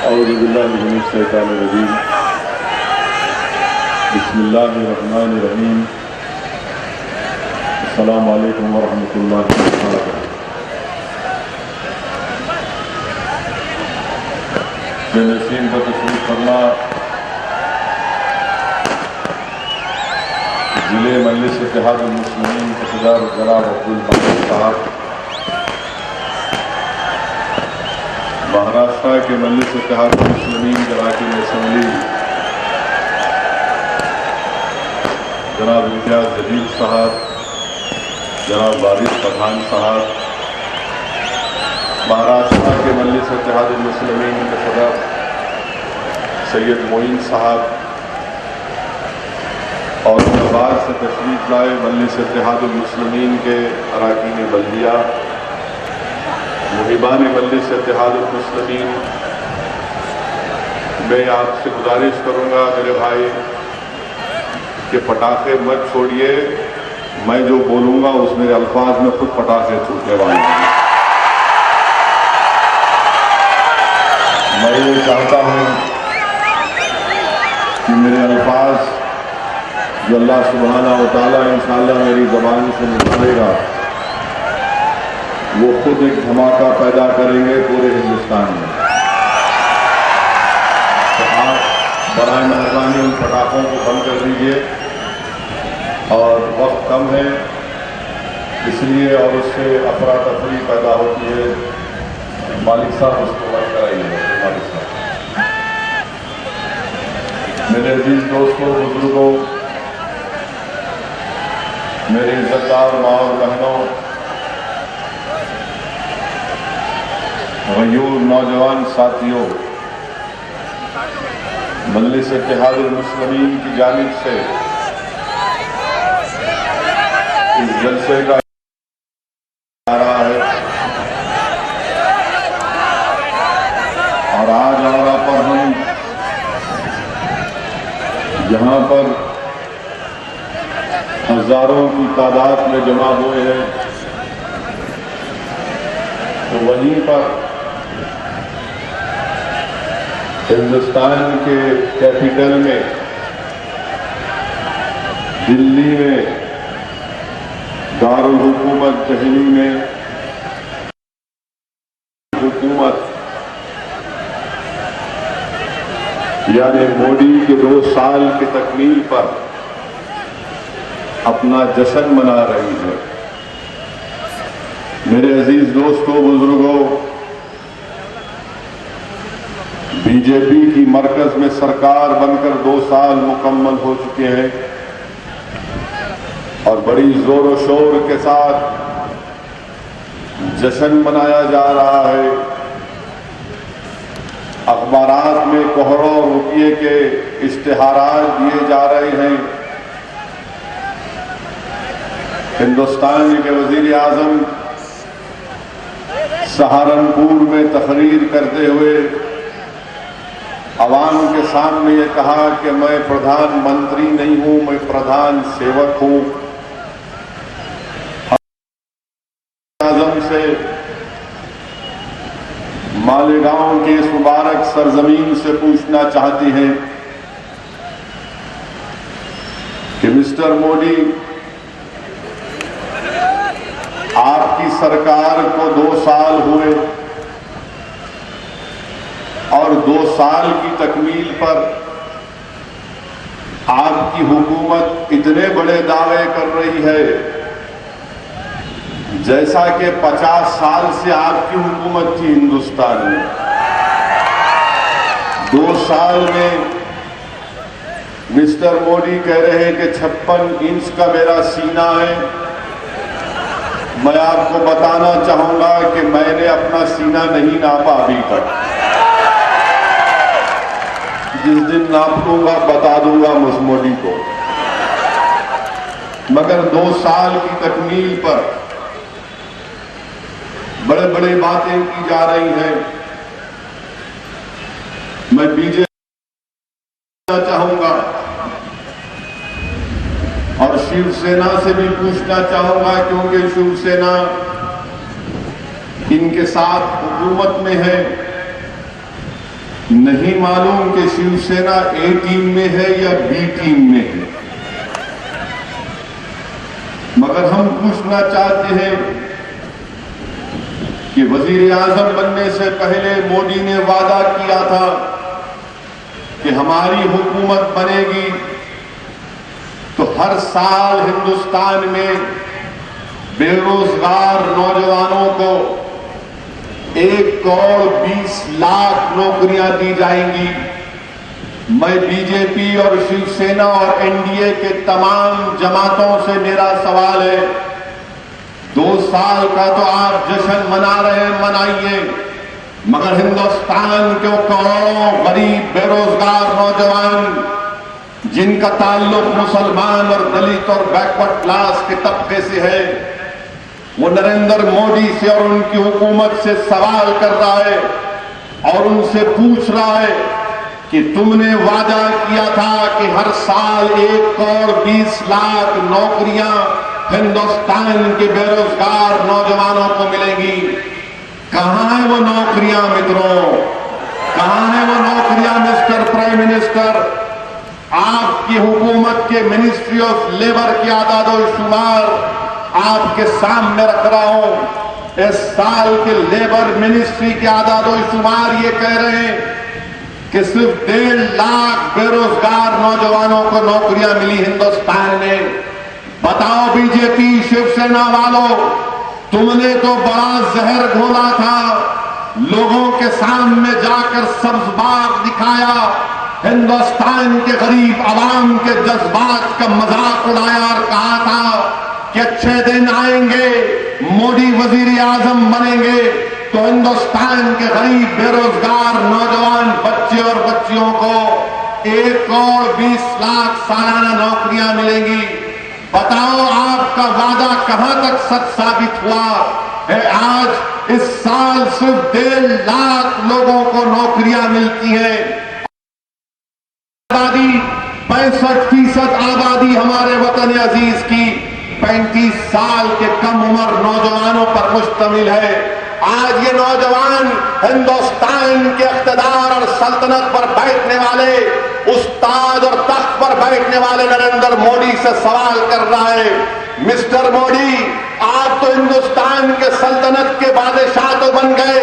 औज़ुबिल्लाहिमिनश्शैतानिर्रजीम। बिस्मिल्लाहिर्रहमानिर्रहीम। अस्सलामु अलैकुम वरहमतुल्लाहि वबरकातुहू। जनशीन पर तशरीफ फरमा जिले मजलिस इत्तेहादुल मुस्लिमीन के सदर जनाब अब्दुल मजीद साहब, महाराष्ट्र के मजलिस इत्तेहादुल मुस्लिमीन के अरकान असम्बली जनाब इम्तियाज जदीद साहब, जनाब वारिस पठान साहब, महाराष्ट्र के मजलिस इत्तेहादुल मुस्लिमीन के सदर सैयद मोइन साहब और बाद से तशरीफ लाए मजलिस इत्तेहादुल मुस्लिमीन के अरकान बल्दिया, मुहिबान मजलिस इत्तेहादुल मुस्लिमीन, मैं आपसे गुजारिश करूंगा मेरे भाई कि पटाखे मत छोड़िए। मैं जो बोलूंगा उस मेरे अल्फाज में खुद पटाखे छूटने वाले हैं। मैं ये चाहता हूं कि मेरे अल्फाज जो अल्लाह सुब्हाना व तआला इंशाअल्लाह मेरी ज़बान से निकालेगा वो खुद एक धमाका पैदा करेंगे पूरे हिंदुस्तान में। तो आप बराए मेहरबानी उन पटाखों को बंद कर दीजिए और वक्त कम है इसलिए, और उससे अफरा तफरी पैदा होती है। मालिक साहब उसको बंद कराइए। मालिक साहब, मेरे अजीज दोस्तों, बुजुर्गों, मेरे इज्जतदार माँ और बहनों, गयूर नौजवान साथियों, मजलिस इत्तेहादुल मुस्लिमीन की जानिब से इस जलसे का आ रहा है और आज आरा पर हम जहां पर हजारों की तादाद में जमा हुए हैं, तो वहीं पर हिंदुस्तान के कैपिटल में दिल्ली में दारुल हुकूमत दिल्ली में हुकूमत यानी मोदी के 2 साल की तकमील पर अपना जश्न मना रही है। मेरे अजीज दोस्तों, बुजुर्गों, बीजेपी की मरकज में सरकार बनकर 2 साल मुकम्मल हो चुके हैं और बड़ी जोर और शोर के साथ जश्न मनाया जा रहा है। अखबारात में कोहरों रुपये के इश्तिहारात दिए जा रहे हैं। हिंदुस्तान के वजीर आजम सहारनपुर में तकरीर करते हुए अवाम के सामने ये कहा कि मैं प्रधानमंत्री नहीं हूं, मैं प्रधान सेवक हूं। आजम से मालेगांव के इस मुबारक सरजमीन से पूछना चाहती हैं कि मिस्टर मोदी, आपकी सरकार को 2 साल हुए और 2 साल की तकमील पर आपकी हुकूमत इतने बड़े दावे कर रही है जैसा कि 50 साल से आपकी हुकूमत थी हिंदुस्तान में। 2 साल में मिस्टर मोदी कह रहे हैं कि 56 इंच का मेरा सीना है। मैं आपको बताना चाहूंगा कि मैंने अपना सीना नहीं नापा अभी तक। जिस दिन नाप लूंगा बता दूंगा मुझ मोदी को। मगर 2 साल की तकमील पर बड़े बड़े बातें की जा रही हैं। मैं बीजेपी चाहूंगा और शिवसेना से भी पूछना चाहूंगा, क्योंकि शिवसेना इनके साथ हुकूमत में है नहीं मालूम कि शिवसेना ए टीम में है या बी टीम में है, मगर हम पूछना चाहते हैं कि वजीर आजम बनने से पहले मोदी ने वादा किया था कि हमारी हुकूमत बनेगी तो हर साल हिंदुस्तान में बेरोजगार नौजवानों को 1,20,00,000 नौकरियां दी जाएंगी। मैं बीजेपी और शिवसेना और एनडीए के तमाम जमातों से मेरा सवाल है, 2 साल का तो आप जश्न मना रहे हैं, मनाइए, मगर हिंदुस्तान के करोड़ों गरीब बेरोजगार नौजवान जिनका ताल्लुक मुसलमान और दलित और बैकवर्ड क्लास के तबके से है, वो नरेंद्र मोदी से और उनकी हुकूमत से सवाल कर रहा है और उनसे पूछ रहा है कि तुमने वादा किया था कि हर साल 1,20,00,000 नौकरियां हिंदुस्तान के बेरोजगार नौजवानों को मिलेंगी। कहां है वो नौकरियां मित्रों, कहां है वो नौकरियां मिस्टर प्राइम मिनिस्टर? आपकी हुकूमत के मिनिस्ट्री ऑफ लेबर के आदाद-ओ-शुमार आपके सामने रख रहा हूं। इस साल के लेबर मिनिस्ट्री के आदाद-ओ-शुमार ये कह रहे हैं कि सिर्फ 1.5 लाख बेरोजगार नौजवानों को नौकरियां मिली हिंदुस्तान में। बताओ बीजेपी शिवसेना वालों, तुमने तो बड़ा जहर घोला था, लोगों के सामने जाकर सब्ज बाग दिखाया, हिंदुस्तान के गरीब आवाम के जज्बात का मजाक उड़ाया और कहा था कि अच्छे दिन आएंगे, मोदी वजीर आजम बनेंगे तो हिंदुस्तान के गरीब बेरोजगार नौजवान बच्चे और बच्चियों को 1,20,00,000 सालाना नौकरियां मिलेंगी। बताओ आपका वादा कहां तक सच साबित हुआ है? आज इस साल सिर्फ 1.5 लाख लोगों को नौकरियां मिलती हैं। आबादी 65% आबादी हमारे वतन अजीज की 35 साल के कम उम्र नौजवानों पर मुश्तमिल है। आज ये नौजवान हिंदुस्तान के इख्तिदार और सल्तनत पर बैठने वाले, उस्ताद और तख्त पर बैठने वाले नरेंद्र मोदी से सवाल कर रहा है, मिस्टर मोदी, आप तो हिंदुस्तान के सल्तनत के बादशाह तो बन गए,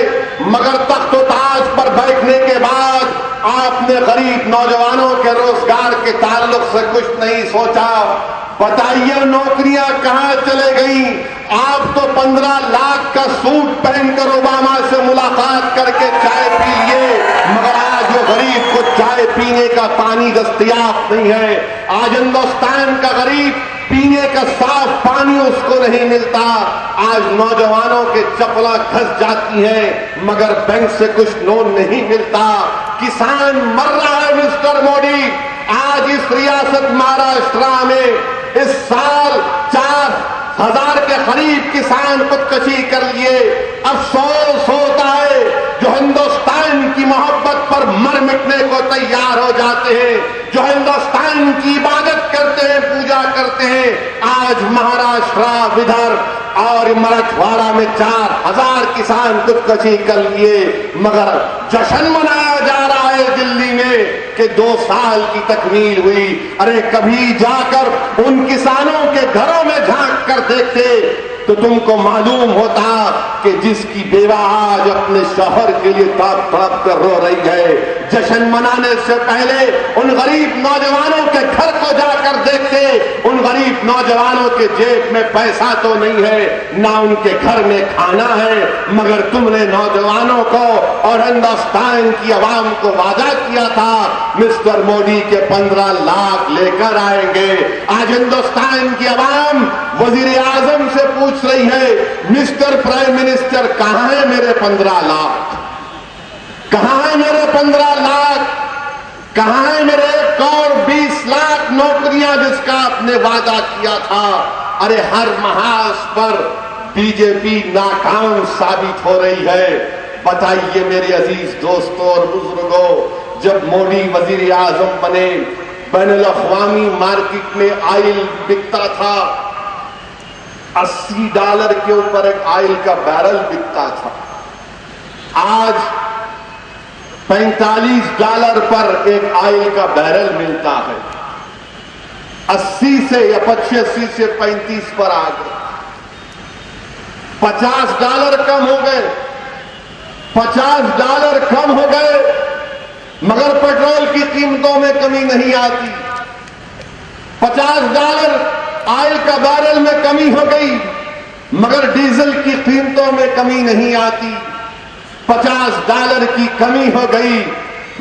मगर तख्त और ताज पर बैठने के बाद आपने गरीब नौजवानों के रोजगार के ताल्लुक से कुछ नहीं सोचा। बताइए नौकरियां कहां चले गई? आप तो 15 लाख का सूट पहनकर ओबामा से मुलाकात करके चाय पी लिए, मगर आज वो गरीब को चाय पीने का पानी दस्तयाब नहीं है। आज हिंदुस्तान का गरीब पीने का साफ पानी उसको नहीं मिलता। आज नौजवानों के चपला घस जाती हैं, मगर बैंक से कुछ लोन नहीं मिलता। किसान मर रहा है मिस्टर मोदी। आज इस रियासत महाराष्ट्र में इस साल 4,000 के करीब किसान खुदकुशी कर लिए। अफसोस होता है जो हिंदुस्तान की मोहब्बत पर मर मिटने को तैयार हो जाते हैं, जो हिंदुस्तान की इबादत करते हैं, पूजा करते हैं। आज महाराष्ट्र, विदर्भ और मराठवाड़ा में 4,000 किसान खुदकुशी कर लिए, मगर जश्न मनाया जा रहा है दिल्ली में कि 2 साल की तकमील हुई। अरे कभी जाकर उन किसानों के घरों में झांक कर देखते तो तुमको मालूम होता कि जिसकी बेवा आज अपने शौहर के लिए तड़प तड़प कर रो रही है, जश्न मनाने से पहले उन गरीब नौजवानों के घर को जाकर देखते, उन गरीब नौजवानों के जेब में पैसा तो नहीं है, ना उनके घर में खाना है, मगर तुमने नौजवानों को और हिंदुस्तान की आवाम को वादा किया था मिस्टर मोदी के 15 लाख लेकर आएंगे। आज हिंदुस्तान की आवाम वजीर आजम से पूछ रही है, मिस्टर प्राइम मिनिस्टर, कहां है मेरे 15 लाख? कहां है मेरे 15 लाख? कहां है मेरे 1,20,00,000 नौकरियां जिसका आपने वादा किया था? अरे हर महाज पर बीजेपी नाकाम साबित हो रही है। बताइए मेरे अजीज दोस्तों और बुजुर्गों, जब मोदी वजीर आजम बने, बैनुल अक़वामी मार्केट में ऑयल बिकता था, $80 के ऊपर एक ऑयल का बैरल बिकता था। आज $45 पर एक ऑयल का बैरल मिलता है, 80 से या 85 से 35 पर आ गए, $50 कम हो गए, $50 कम हो गए, मगर पेट्रोल की कीमतों में कमी नहीं आती। $50 ऑयल का बैरल में कमी हो गई, मगर डीजल की कीमतों में कमी नहीं आती। $50 की कमी हो गई,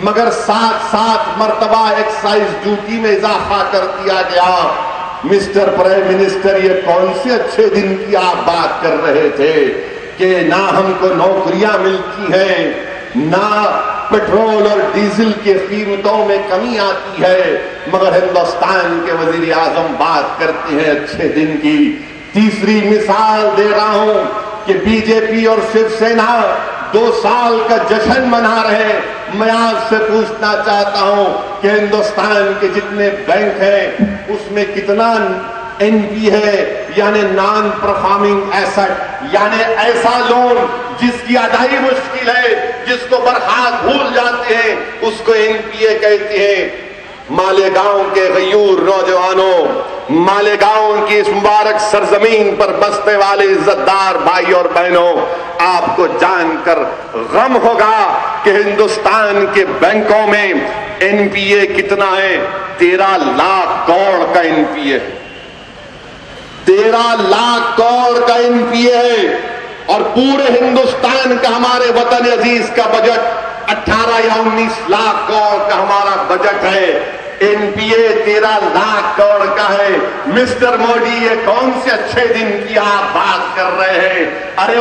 मगर साथ मर्तबा एक्साइज ड्यूटी में इजाफा कर दिया गया। मिस्टर प्राइम मिनिस्टर, ये कौन से अच्छे दिन की आप बात कर रहे थे कि ना हमको नौकरियां मिलती हैं, ना पेट्रोल और डीजल की कीमतों में कमी आती है, मगर हिंदुस्तान के वजीर आजम बात करते हैं अच्छे दिन की। तीसरी मिसाल दे रहा हूं कि बीजेपी और शिवसेना 2 साल का जश्न मना रहे। मैं आपसे पूछना चाहता हूं कि हिंदुस्तान के जितने बैंक हैं उसमें कितना एनपी है, यानी नॉन परफॉर्मिंग एसेट, यानी ऐसा लोन जिसकी अदाई मुश्किल है, जिसको बरखास्त भूल जाते हैं, उसको एनपीए कहते हैं। मालेगांव के गयूर नौजवानों, मालेगांव की इस मुबारक सरजमीन पर बसने वाले इज्जतदार भाई और बहनों, आपको जानकर गम होगा कि हिंदुस्तान के बैंकों में एनपीए कितना है। 13 लाख करोड़ का एनपीए है, 13 लाख करोड़ का एनपीए है। और पूरे हिंदुस्तान का, हमारे वतन अजीज का बजट 18 या 19 लाख करोड़ का हमारा बजट है। एनपीए 13 लाख करोड़ का है। मिस्टर मोदी, ये कौन से अच्छे दिन की आप बात कर रहे हैं? अरे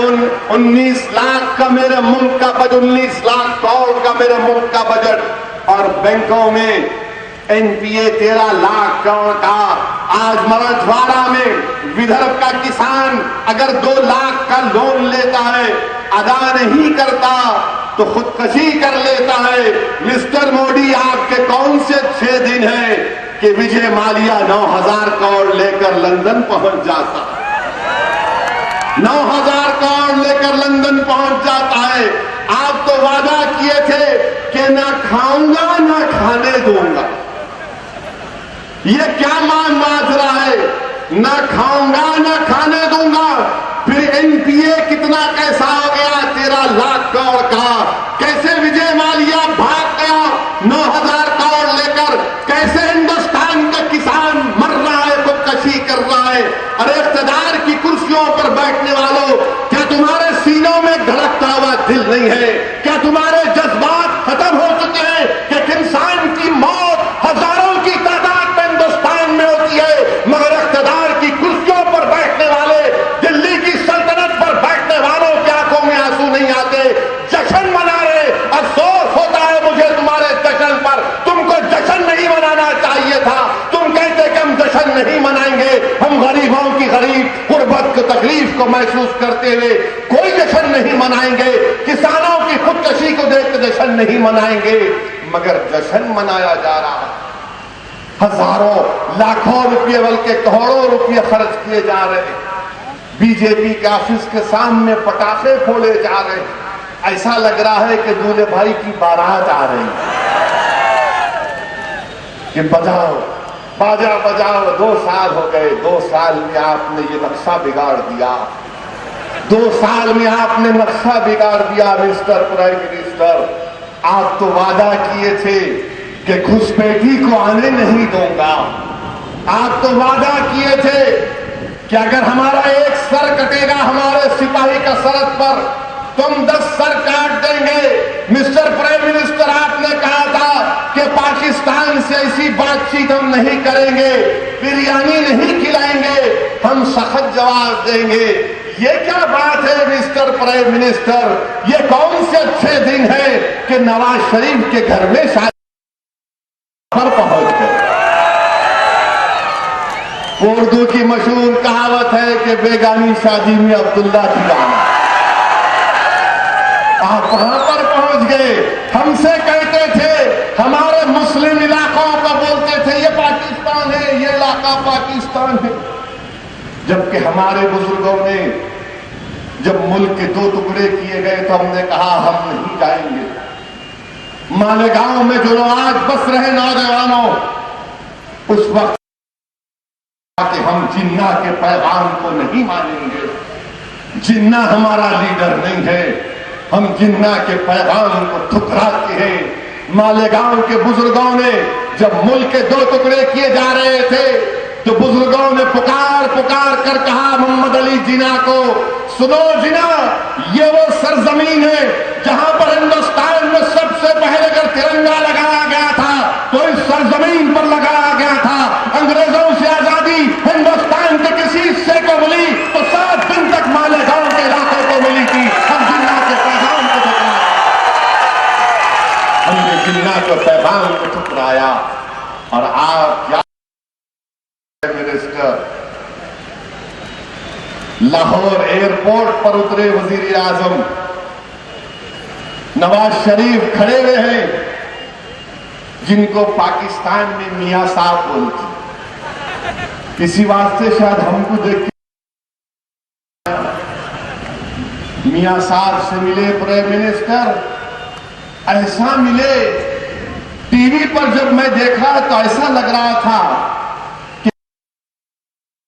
19 लाख का मेरे मुल्क का बजट, 19 लाख करोड़ का मेरे मुल्क का बजट, और बैंकों में एनपीए 13 लाख करोड़ का। आज मराठवाड़ा में विदर्भ का किसान अगर 2 लाख का लोन लेता है, अदा नहीं करता तो खुदकशी कर लेता है। मिस्टर मोदी, आपके कौन से अच्छे दिन हैं कि विजय माल्या 9,000 करोड़ लेकर लंदन पहुंच जाता है, 9,000 करोड़ लेकर लंदन पहुंच जाता है। आप तो वादा किए थे कि ना खाऊंगा ना खाने दूंगा। ये क्या माजरा है? ना खाऊंगा ना खाने दूंगा। फिर एनपीए कितना कैसा हो गया? 13 लाख करोड़ का। कैसे विजय माल्या भाग गया 9,000 करोड़ लेकर? कैसे हिंदुस्तान का किसान मर रहा है, खुदकशी कर रहा है? अरे इख्तियार की कुर्सियों पर बैठने वालों, क्या तुम्हारे सीनों में धड़कता हुआ दिल नहीं है? क्या तुम्हारे जज्बात खत्म हो चुके हैं कि इंसान की मौत हजारों की तादाद में हिंदुस्तान में होती है, मगर इख्तियार की कुर्सियों पर बैठने वाले, दिल्ली की सल्तनत पर बैठने वालों की आंखों में आंसू नहीं आते? जश्न मना रहे। अफसोस होता है मुझे तुम्हारे जश्न पर। तुमको जश्न नहीं मनाना चाहिए था। तुम कहते कि हम जश्न नहीं मनाएंगे, हम गरीबों की गरीब गुर्बत की तकलीफ को महसूस करते हुए कोई जश्न नहीं मनाएंगे, किसानों की खुदकशी को देखकर जश्न नहीं मनाएंगे, मगर जश्न मनाया जा रहा है। हजारों लाखों रुपये बल्कि करोड़ों रुपये खर्च किए जा रहे हैं। बीजेपी के ऑफिस के सामने पटाखे फोड़े जा रहे हैं। ऐसा लग रहा है कि दूल्हे भाई की बारात आ रही है कि बजाओ बाजा बजाओ। 2 साल हो गए, 2 साल में आपने ये नक्शा बिगाड़ दिया, 2 साल में आपने नक्शा बिगाड़ दिया। मिस्टर प्राइम मिनिस्टर, आप तो वादा किए थे कि घुसपैठी को आने नहीं दूंगा। आप तो वादा किए थे कि अगर हमारा एक सर कटेगा हमारे सिपाही का सरहद पर, तुम 10 सर काट देंगे। मिस्टर प्राइम मिनिस्टर, आपने कहा था कि पाकिस्तान से ऐसी बातचीत हम नहीं करेंगे, बिरयानी नहीं खिलाएंगे, हम सख्त जवाब देंगे। ये क्या बात है मिस्टर प्राइम मिनिस्टर? ये कौन से अच्छे दिन है कि नवाज शरीफ के घर में शादी पर पहुंच गए? उर्दू की मशहूर कहावत है कि बेगानी शादी में अब्दुल्ला की जाना। आप वहां पर पहुंच गए। हमसे कहते थे, हमारे मुस्लिम इलाकों का बोलते थे ये पाकिस्तान है, ये इलाका पाकिस्तान है, जबकि हमारे बुजुर्गों ने जब मुल्क के 2 टुकड़े किए गए तो हमने कहा हम नहीं जाएंगे। मालेगांव में जो आज बस रहे नौजवानों, उस वक्त कि हम जिन्ना के पैगाम को नहीं मानेंगे, जिन्ना हमारा लीडर नहीं है, हम जिन्ना के पैगाम को ठुकराते हैं। मालेगांव के बुजुर्गों ने जब मुल्क के 2 टुकड़े किए जा रहे थे तो बुजुर्गों ने पुकार पुकार कर कहा मोहम्मद अली जिन्ना को, सुनो जिन्ना, ये वो सरजमीन है जहां पर हिंदुस्तान में सबसे पहले अगर तिरंगा लगाया गया था तो इस सरजमीन पर लगाया गया था। अंग्रेजों से आजादी हिंदुस्तान के किसी हिस्से को मिली तो 7 दिन तक मालेगांव के इलाके को मिली थी। हम जिन्ना के पैगाम को ठुकराया, हमने जिन्ना के पैगाम को ठुकराया। और आप क्या मिनिस्टर, लाहौर एयरपोर्ट पर उतरे वजीर आजम नवाज शरीफ खड़े हुए हैं, जिनको पाकिस्तान में मियां साहब बोलते, इसी वास्ते शायद हमको देख के मियां साहब से मिले प्राइम मिनिस्टर, ऐसा मिले। टीवी पर जब मैं देखा तो ऐसा लग रहा था कि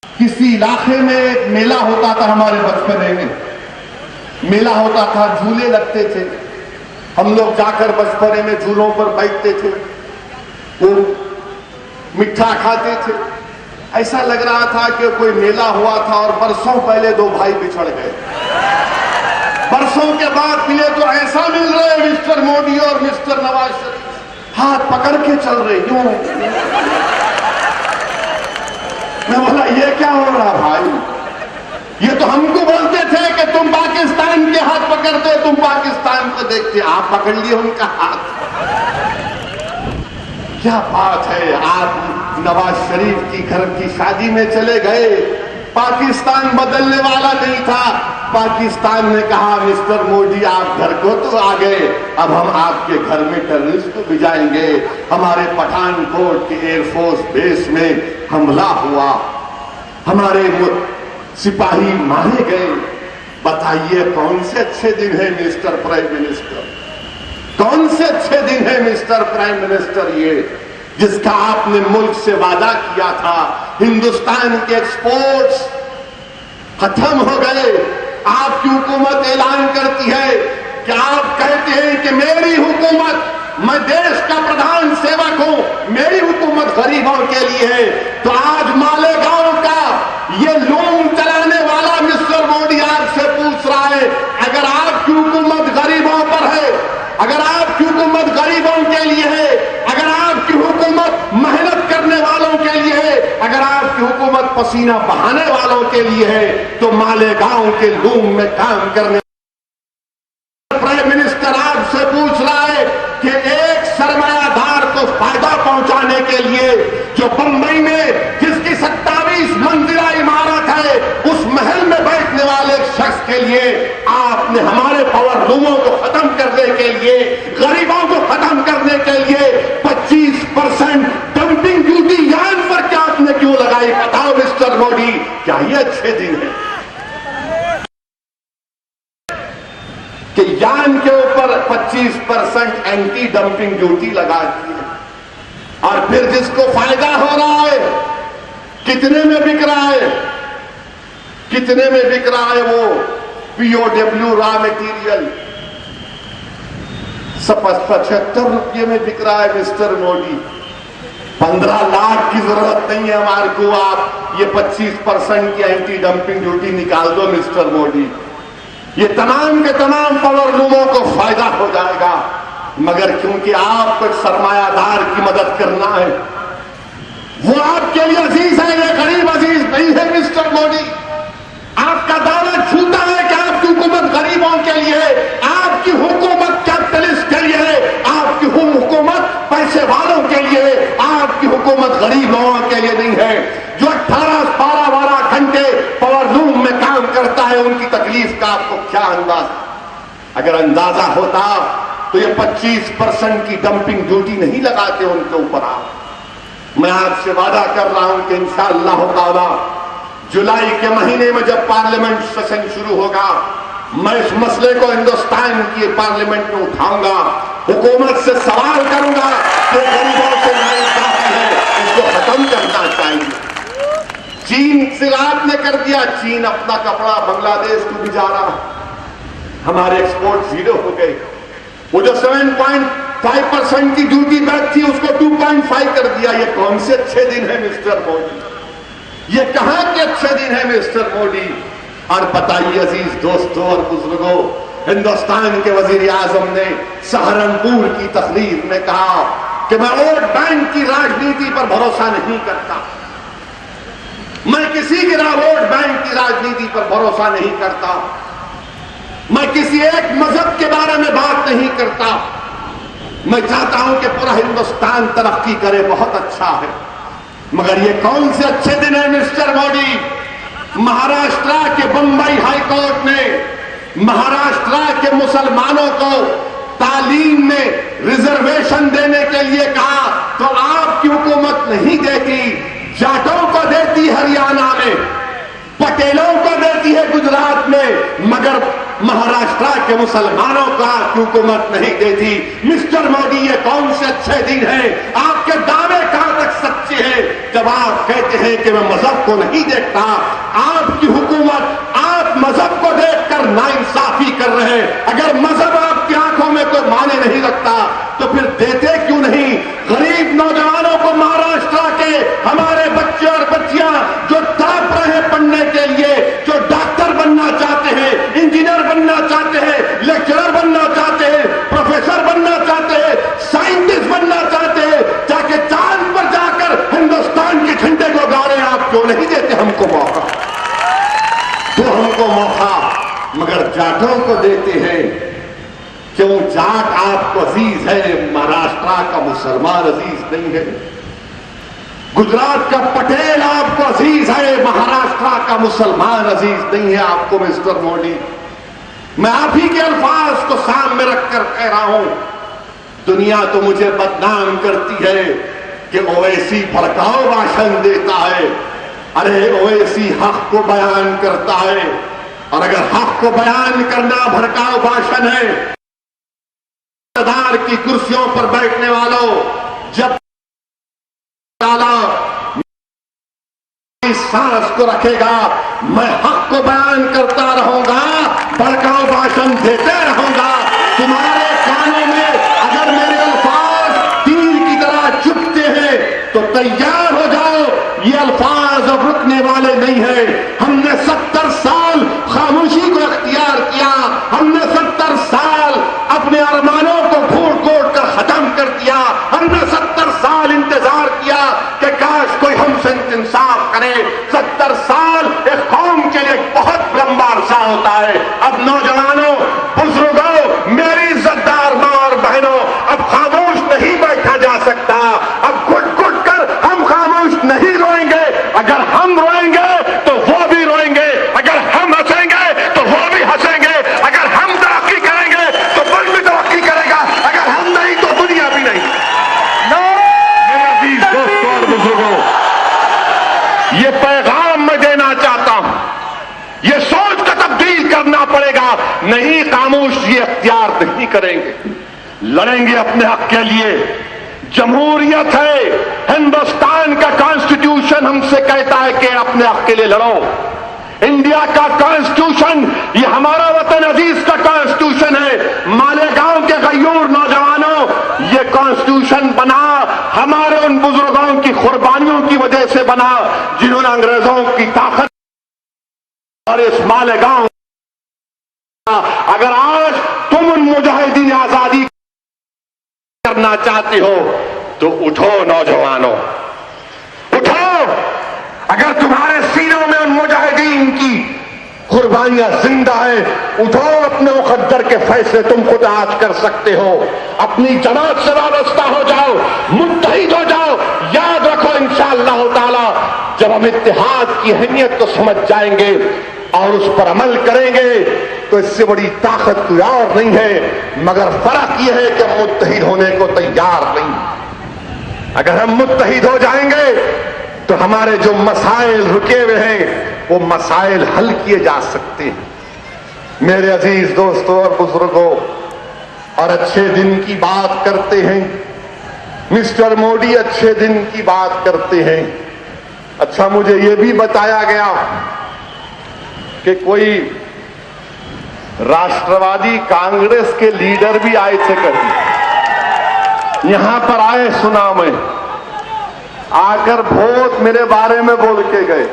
किसी इलाके में एक मेला होता था, हमारे बचपने में मेला होता था, झूले लगते थे, हम लोग जाकर बचपने में झूलों पर बैठते थे, वो मिठा खाते थे। ऐसा लग रहा था कि कोई मेला हुआ था और बरसों पहले 2 भाई बिछड़ गए, बरसों के बाद मिले तो ऐसा मिल रहे मिस्टर मोदी और मिस्टर नवाज शरीफ, हाथ पकड़ के चल रहे यूं। मैं बोला ये क्या हो रहा भाई, ये तो हमको बोलते थे कि तुम पाकिस्तान के हाथ पकड़ते, तुम पाकिस्तान को देखते, आप पकड़ लिए उनका हाथ। क्या बात है, आप नवाज शरीफ की घर की शादी में चले गए, पाकिस्तान बदलने वाला नहीं था, पाकिस्तान ने कहा मिस्टर मोदी आप घर को तो आ गए, अब हम आपके घर में टेररिस्ट को भिजाएंगे। हमारे पठानकोट के एयरफोर्स बेस में हमला हुआ, हमारे सिपाही मारे गए। बताइए कौन से अच्छे दिन है मिस्टर प्राइम मिनिस्टर, कौन से अच्छे दिन है मिस्टर प्राइम मिनिस्टर, ये जिसका आपने मुल्क से वादा किया था। हिंदुस्तान के एक्सपोर्ट्स खत्म हो गए। आपकी हुकूमत ऐलान करती है कि आप कहते हैं कि मेरी हुकूमत, मैं देश का प्रधान सेवक हूं, मेरी हुकूमत गरीबों के लिए है। तो आज मालेगांव का ये लूम चलाने वाला मिस्टर मोदी आपसे पूछ रहा है, अगर आपकी हुकूमत गरीबों पर है, अगर आपकी हुकूमत गरीबों के लिए है, अगर आपकी हुकूमत मेहनत करने वालों के लिए है, अगर आपकी हुकूमत पसीना बहाने वालों के लिए है, तो मालेगांव के लूम में काम करने प्राइम मिनिस्टर आपसे पूछ रहा है कि एक सरमायादार को फायदा पहुंचाने के लिए जो बंबई में जिसकी 27 मंजिला इमारत है, उस महल में बैठने वाले शख्स के लिए आपने हमारे पावर लूमों को खत्म करने के लिए, गरीबों को खत्म करने के लिए 25% डंपिंग ड्यूटी यान पर क्या आपने क्यों लगाई? बताओ मिस्टर मोदी, क्या ये अच्छे दिन है कि यान के ऊपर 25% एंटी डंपिंग ड्यूटी लगा दी है, और फिर जिसको फायदा हो रहा है कितने में बिक रहा है, कितने में बिक रहा है वो POW रॉ मटेरियल 75 रुपये में बिक रहा है मिस्टर मोदी। 15 लाख की जरूरत नहीं है हमारे को, आप ये 25% की एंटी डंपिंग ड्यूटी निकाल दो मिस्टर मोदी, ये तमाम के तमाम पावर लूमों को फायदा हो जाएगा। मगर क्योंकि आपको सरमायादार की मदद करना है, वो आपके लिए अजीज है, ये गरीब अजीज नहीं है मिस्टर मोदी। आपका दावा झूठा है कि आपकी हुकूमत गरीबों के लिए है, आपकी हुकूमत कैपिटलिस्ट के लिए है, आपकी हुकूमत पैसे वालों के लिए है, आपकी हुकूमत गरीब लोगों के लिए नहीं है। जो 18-12 घंटे पावर लूम में काम करता है, उनकी तकलीफ का आपको क्या अंदाजा? अगर अंदाजा होता तो ये 25% की डंपिंग ड्यूटी नहीं लगाते उनके ऊपर आप। मैं आपसे वादा कर रहा हूं कि इंशाअल्लाह ताला जुलाई के महीने में जब पार्लियामेंट सेशन शुरू होगा, मैं इस मसले को हिंदुस्तान की पार्लियामेंट में उठाऊंगा हुकूमत से सवाल करूंगा कि गरीबों से नाइंसाफी है, इसको खत्म करना चाहिए। चीन से आपने कर दिया, चीन अपना कपड़ा बांग्लादेश को भी जा रहा, हमारे एक्सपोर्ट 0 हो गए। वो जो 7.5% की ड्यूटी बैक थी उसको 2.5 कर दिया। ये कौन से अच्छे दिन है मिस्टर मोदी? ये कहां के अच्छे दिन है मिस्टर मोदी? और बताइए अजीज दोस्तों और बुजुर्गों, हिंदुस्तान के वजीर आजम ने सहारनपुर की तकरीर में कहा कि मैं वोट बैंक की राजनीति पर भरोसा नहीं करता, मैं किसी की वोट बैंक की राजनीति पर भरोसा नहीं करता, मैं किसी एक मजहब के बारे में बात नहीं करता, मैं चाहता हूं कि पूरा हिंदुस्तान तरक्की करे, बहुत अच्छा है। मगर ये कौन से अच्छे दिन है मिस्टर मोदी? महाराष्ट्र के बंबई हाईकोर्ट ने महाराष्ट्र के मुसलमानों को तालीम में रिजर्वेशन देने के लिए कहा, तो आपकी हुकूमत नहीं देती, जाटों को देती हरियाणा में, पटेलों को देती है गुजरात में, मगर महाराष्ट्र के मुसलमानों को आपकी हुकूमत नहीं देती। मिस्टर मोदी ये कौन से अच्छे दिन हैं? आपके दावे कहां तक सच्चे हैं जब आप कहते हैं कि मैं मजहब को नहीं देखता? आपकी हुकूमत आप मजहब को देखकर नाइंसाफी कर रहे हैं। अगर मजहब आपकी आंखों में कोई माने नहीं रखता तो फिर देते क्यों नहीं? गरीब नौजवानों को महाराष्ट्र के हमारे बच्चे और बच्चियां जो तड़प रहे हैं पढ़ने के लिए, जो डॉक्टर बनना चाहते हैं, इंजीनियर बनना चाहते हैं, लेक्चरर बनना चाहते हैं, प्रोफेसर बनना चाहते हैं, साइंटिस्ट बनना चाहते हैं, जाके चांद पर जाकर हिंदुस्तान के झंडे को गाड़े, आप क्यों नहीं देते हमको मौका? तो हमको मौका मगर जाटों को देते हैं। क्यों? जाट आपको अजीज है, महाराष्ट्र का मुसलमान अजीज नहीं है। गुजरात का पटेल आपको अजीज है, महाराष्ट्र का मुसलमान अजीज नहीं है आपको मिस्टर मोदी। मैं आप ही के अल्फाज को सामने रखकर कह रहा हूं, दुनिया तो मुझे बदनाम करती है कि ओवैसी भड़काऊ भाषण देता है। अरे ओवैसी हक को बयान करता है, और अगर हक को बयान करना भड़काऊ भाषण है, सदार की कुर्सियों पर बैठने वालों, जब सांस को रखेगा मैं हक को बयान करता रहूंगा, भड़काऊ भाषण देते रहूंगा। तुम्हारे कानों में अगर मेरे अल्फाज तीर की तरह चुभते हैं तो तैयार हो जाओ, ये अल्फाज अब रुकने वाले नहीं है। हमने 70 साल खामोशी को अख्तियार किया, हमने 70 साल अपने अरमानों को घोट घोट कर खत्म कर दिया, हमने 70 साल इंतजार किया कि काश कोई हमसे इंसाफ करे। 70 साल एक कौम के लिए बहुत लंबा अरसा होता है। अब नौजवानों, बुजुर्गों, मेरी इज्जतदार मां और बहनों, अब खामोश नहीं बैठा जा सकता। अब घुट घुट कर हम खामोश नहीं रोएंगे। अगर हम रोएंगे तो वो भी रोएंगे, अगर हम हंसेंगे तो वो भी हंसेंगे, अगर हम तरक्की करेंगे तो मुल्क भी तरक्की करेगा, अगर हम नहीं तो दुनिया भी नहीं। मेरे अजीज दोस्तों और बुजुर्गों, ये पैगाम मैं देना चाहता हूं, ये सोच का तब्दील करना पड़ेगा। नहीं खामोशी अख्तियार नहीं करेंगे, लड़ेंगे अपने हक के लिए। जमहूरियत है, हिंदुस्तान का कॉन्स्टिट्यूशन हमसे कहता है कि अपने हक के लिए लड़ो। इंडिया का कॉन्स्टिट्यूशन, ये हमारा वतन अजीज का कॉन्स्टिट्यूशन है। मालेगांव के गयूर नौजवानों, ये कॉन्स्टिट्यूशन बना हमारे उन बुजुर्गों की कुर्बानियों की वजह से बना जिन्होंने अंग्रेजों की ताकत और इस मालेगांव। अगर आज तुम उन मुजाहिदीन आजादी करना चाहते हो तो उठो नौजवानों, उठो। अगर तुम्हारे सीनों में उन मुजाहिदीन की कुर्बानियां जिंदा है, उठो। अपने मुकद्दर के फैसले तुम खुद आज कर सकते हो। अपनी जमात से वाबस्ता हो जाओ, मुत्तहिद हो जाओ। याद रखो इंशाअल्लाह ताला जब हम इत्तेहाद की अहमियत को समझ जाएंगे और उस पर अमल करेंगे तो इससे बड़ी ताकत कोई और नहीं है। मगर फर्क यह है कि हम मुत्तहिद होने को तैयार नहीं। अगर हम मुत्तहिद हो जाएंगे तो हमारे जो मसाइल रुके हुए हैं वो मसाइल हल किए जा सकते हैं। मेरे अजीज दोस्तों और बुजुर्गों, और अच्छे दिन की बात करते हैं। मिस्टर मोदी अच्छे दिन की बात करते हैं। अच्छा, मुझे यह भी बताया गया कि कोई राष्ट्रवादी कांग्रेस के लीडर भी आए थे कभी, यहां पर आए, सुना मैं, आकर बहुत मेरे बारे में बोल के गए।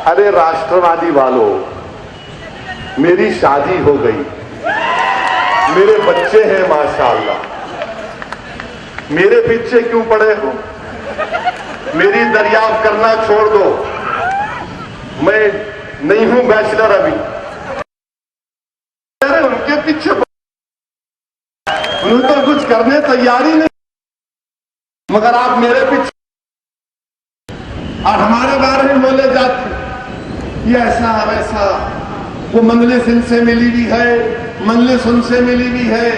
अरे राष्ट्रवादी वालों, मेरी शादी हो गई, मेरे बच्चे हैं माशाअल्लाह, मेरे पीछे क्यों पड़े हो? मेरी दरियाफ्त करना छोड़ दो, मैं नहीं हूं बैचलर अभी। अरे उनके पीछे उन्हें तो कुछ करने तैयारी नहीं, मगर आप मेरे पीछे और हमारे बारे में बोले जाते, ये ऐसा वैसा, वो मंजलिस इनसे मिली भी है, मंजलिस उनसे मिली भी है।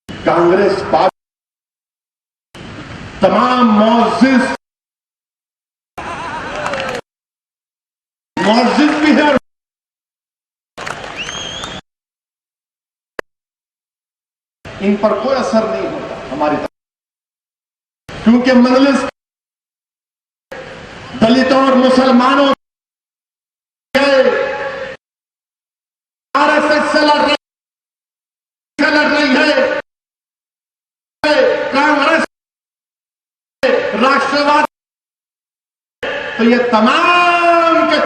कांग्रेस पार्टी तमाम मस्जिद भी है, इन पर कोई असर नहीं होता हमारी तरफ, क्योंकि मजलिस दलितों और मुसलमानों आरएसएस से लड़ रही है, कांग्रेस राष्ट्रवाद, तो ये तमाम के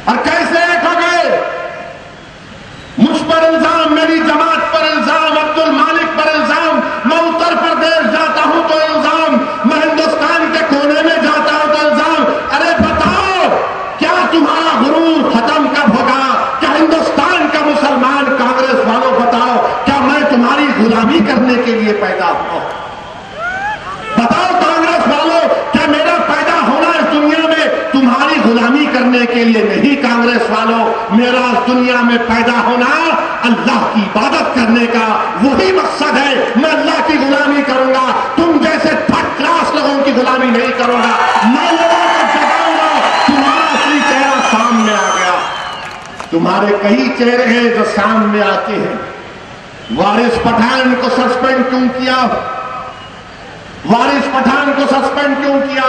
और कैसे एक हो गए? मुझ पर इल्जाम, मेरी जमात पर इल्जाम, अब्दुल मालिक पर इल्जाम, मैं उत्तर प्रदेश जाता हूं तो इल्जाम, मैं हिंदुस्तान के कोने में जाता हूं तो इल्जाम। अरे बताओ, क्या तुम्हारा गुरूर खत्म कब होगा? क्या हिंदुस्तान का मुसलमान कांग्रेस वालों बताओ, क्या मैं तुम्हारी गुलामी करने के लिए पैदा हुआ? बताओ कांग्रेस वालों, क्या मेरा पैदा होना इस दुनिया में तुम्हारी गुलामी करने के लिए नहीं? कांग्रेस वालों, मेरा इस दुनिया में पैदा होना अल्लाह की इबादत करने का वही मकसद है। मैं अल्लाह की गुलामी करूंगा, तुम जैसे थर्ड क्लास लोगों की गुलामी नहीं करूंगा। मैं लोगों को जगाऊंगा, तुम्हारा असली चेहरा सामने आ गया। तुम्हारे कई चेहरे हैं जो सामने आते हैं। वारिस पठान को सस्पेंड क्यों किया? वारिस पठान को सस्पेंड क्यों किया?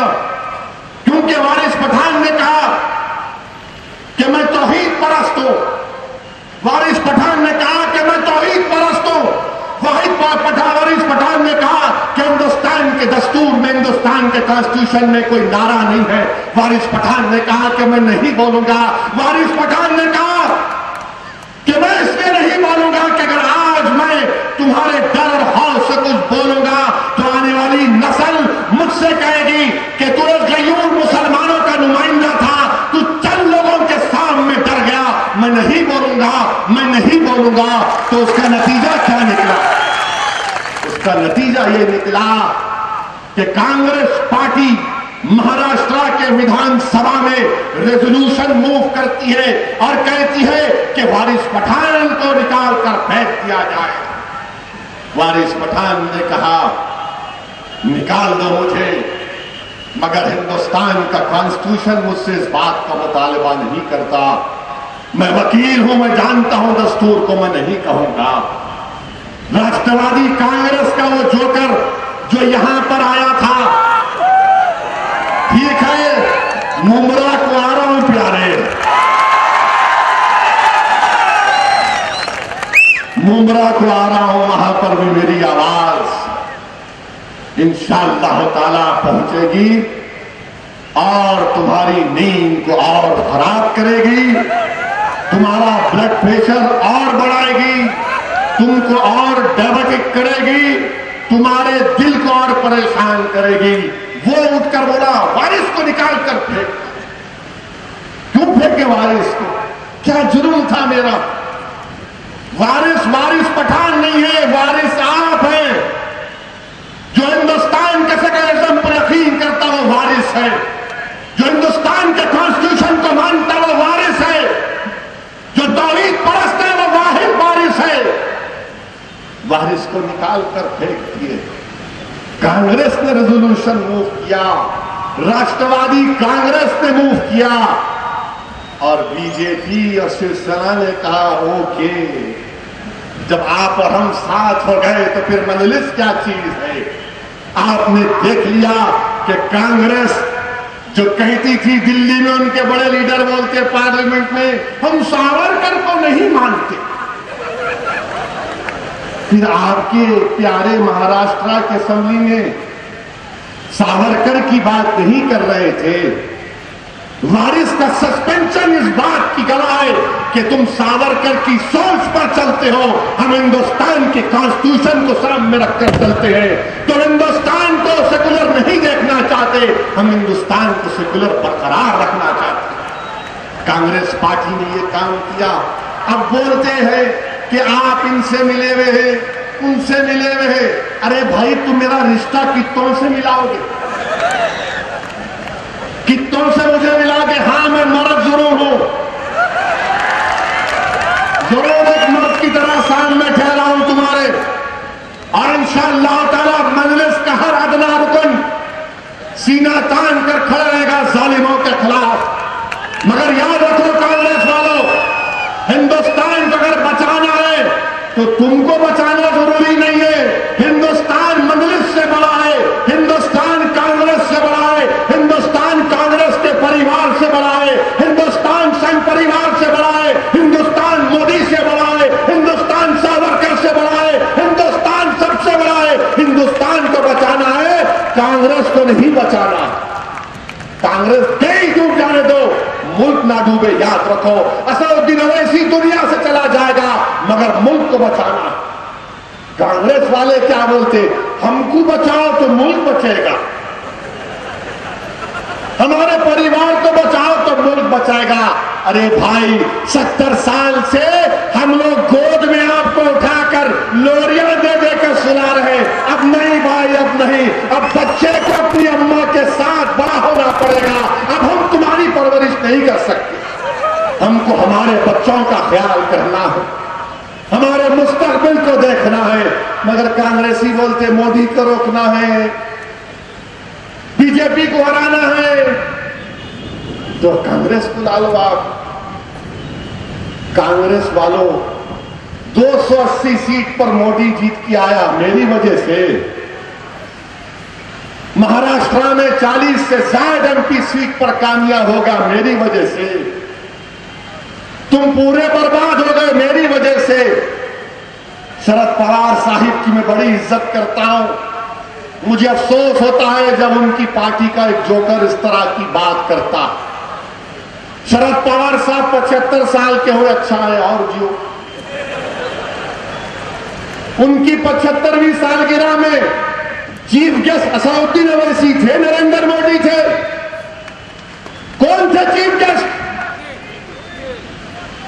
क्योंकि वारिस पठान ने कहा कि मैं तौहीद परस्त हूं। वारिस पठान ने कहा कि मैं तौहीद परस्त हूं। वारिस पठान ने कहा कि हिंदुस्तान के दस्तूर में, हिंदुस्तान के कॉन्स्टिट्यूशन में कोई नारा नहीं है। वारिस पठान ने कहा कि मैं नहीं बोलूंगा। वारिस पठान ने कहा कि मैं इसलिए नहीं बोलूंगा कि अगर आज मैं तुम्हारे डर और खौफ से कुछ बोलूंगा तो आने वाली नस्ल मुझसे कहेगी कि तू एक गयूर मुसलमानों का नुमाइंदा था, तू चंद लोगों के सामने डर गया। मैं नहीं बोलूंगा, मैं नहीं बोलूंगा। तो उसका नतीजा क्या निकला? उसका नतीजा यह निकला कि कांग्रेस पार्टी महाराष्ट्र के विधानसभा में रेजोल्यूशन मूव करती है और कहती है कि वारिस पठान को निकाल कर फेंक दिया जाए। वारिस पठान ने कहा निकाल दो मुझे, मगर हिंदुस्तान का कॉन्स्टिट्यूशन मुझसे इस बात का मुतालबा नहीं करता। मैं वकील हूं, मैं जानता हूं दस्तूर को मैं नहीं कहूंगा। राष्ट्रवादी कांग्रेस का वो जोकर जो यहां पर आया था, ठीक है, मुमरा को आ रहा हूं प्यारे, मुमरा को आ रहा हूं, वहां पर भी मेरी आवाज इंशाअल्लाह ताला पहुंचेगी और तुम्हारी नींद को और खराब करेगी, तुम्हारा ब्लड प्रेशर और बढ़ाएगी, तुमको और डायबिटिक करेगी, तुम्हारे दिल को और परेशान करेगी। वो उठकर बोला वारिस को निकाल कर फेंक। क्यों फेंके वारिस को? क्या जुर्म था मेरा? वारिस पठान नहीं है, वारिस आप हैं। जो हिंदुस्तान के सेक्युलरिज्म पर यकीन करता हो वारिस है, जो हिंदुस्तान के कॉन्स्टिट्यूशन को मानता हो वारिस है, जो तौहीद परस्त है वो वाहिद वारिस है। वारिस को निकाल कर फेंक दिए। कांग्रेस ने रेजोल्यूशन मूव किया, राष्ट्रवादी कांग्रेस ने मूव किया और बीजेपी और शिवसेना ने कहा ओके। जब आप और हम साथ हो गए तो फिर मजलिस क्या चीज है। आपने देख लिया कि कांग्रेस जो कहती थी दिल्ली में, उनके बड़े लीडर बोलते पार्लियामेंट में, हम सावरकर को नहीं मानते। फिर आपके प्यारे महाराष्ट्र के असेंबली में सावरकर की बात नहीं कर रहे थे। वारिस का सस्पेंशन इस बात की गवाह है कि तुम सावरकर की सोच पर चलते हो। हम हिंदुस्तान के कॉन्स्टिट्यूशन को सामने रखकर चलते हैं। तो हिंदुस्तान को सेकुलर नहीं देखना चाहते, हम हिंदुस्तान को सेकुलर बरकरार रखना चाहते हैं। कांग्रेस पार्टी ने ये काम किया। अब बोलते हैं कि आप इनसे मिले हुए हैं, उनसे मिले हुए हैं। अरे भाई, तुम मेरा रिश्ता कितनों से मिलाओगे? कितनों से मुझे मिला के हाँ मैं मर्द जरूर हूं, जरूर एक मर्द की तरह सामने ठहरा हूं तुम्हारे, और इंशाअल्लाह ताला मजलिस का हर अदना रुकन सीना तान कर खड़ा रहेगा जालिमों के खिलाफ। मगर याद रखो कांग्रेस वालों, हिंदुस्तान को अगर बचाना है तो तुमको बचाना जरूरी नहीं है। हिंदुस्तान मजलिस से बड़ा है, हिंदुस्तान कांग्रेस से बड़ा है, हिंदुस्तान कांग्रेस के परिवार से बड़ा है, हिंदुस्तान संघ परिवार से बड़ा है, हिंदुस्तान मोदी से बड़ा है, हिंदुस्तान सावरकर से बड़ा है, हिंदुस्तान सबसे बड़ा है। हिंदुस्तान को बचाना है, कांग्रेस को नहीं बचाना। कांग्रेस कहीं डूब जाने दो, मुल्क ना डूबे। याद रखो, असदुद्दीन ओवैसी दुनिया से चला जाएगा मगर मुल्क को बचाना। कांग्रेस वाले क्या बोलते, हमको बचाओ तो मुल्क बचेगा, हमारे परिवार को बचाओ तो मुल्क बचाएगा। अरे भाई, 70 साल से हम लोग गोद में आपको उठाकर लोरियां दे देकर सुला रहे। अब नहीं भाई, अब नहीं। अब बच्चे को अपनी अम्मा के साथ बड़ा होना पड़ेगा। अब हम तुम्हारी परवरिश नहीं कर सकते। हमको हमारे बच्चों का ख्याल करना है, हमारे मुस्तकबिल को देखना है। मगर कांग्रेसी बोलते मोदी को रोकना है, बीजेपी को हराना है। तो कांग्रेस को ला लो आप। कांग्रेस वालों, 280 सीट पर मोदी जीत के आया मेरी वजह से। महाराष्ट्र में 40 से ज्यादा एमपी सीट पर कामयाब होगा मेरी वजह से। तुम पूरे बर्बाद हो गए मेरी वजह से। शरद पवार साहिब की मैं बड़ी इज्जत करता हूं। मुझे अफसोस होता है जब उनकी पार्टी का एक जोकर इस तरह की बात करता। शरद पवार साहब 75 साल के हुए, अच्छा है और जियो। उनकी 75वीं सालगिरह में चीफ गेस्ट असदुद्दीन ओवैसी थे, नरेंद्र मोदी थे। कौन थे चीफ गेस्ट?